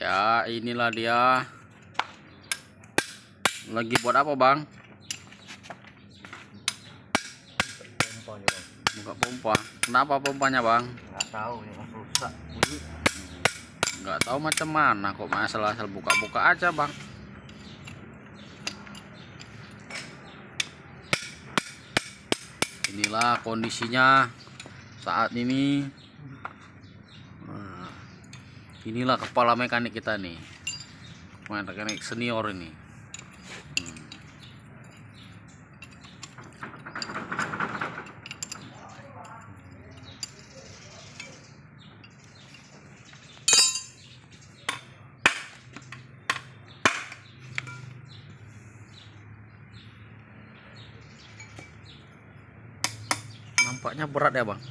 Ya, inilah dia. Lagi buat apa, Bang? Pompa nih, Bang. Buka pompa. Kenapa pompanya, Bang? Nggak tahu, ini rusak. Nggak tahu macam mana kok masalah asal buka-buka aja, Bang. Inilah kondisinya saat ini. Nah, inilah kepala mekanik kita nih, mekanik senior ini. Nampaknya berat ya, Bang.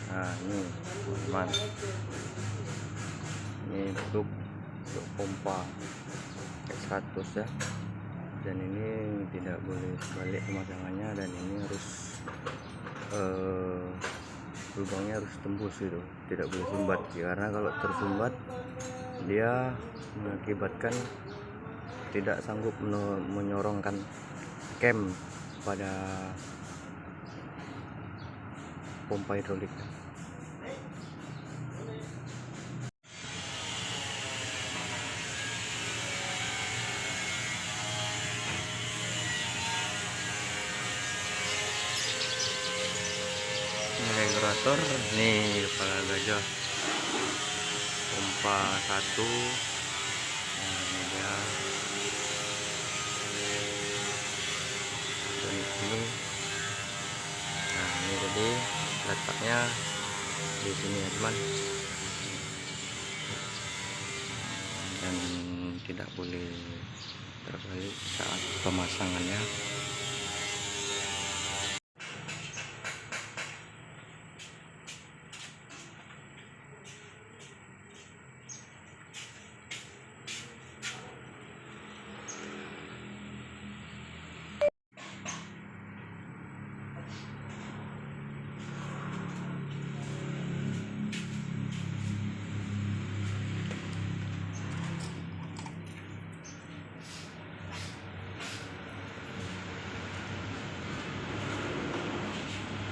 Nah, ini teman, ini untuk pompa X100 ya, dan ini tidak boleh balik pemasangannya, dan ini harus lubangnya harus tembus gitu, tidak boleh sumbat, karena kalau tersumbat dia mengakibatkan tidak sanggup menyorongkan cam pada pompa hidrolik. Ini regulator, nih kepala gajah pompa 1. Nah, ini dia, dan ini, nah ini jadi letaknya di sini ya teman, dan tidak boleh terbalik saat pemasangannya.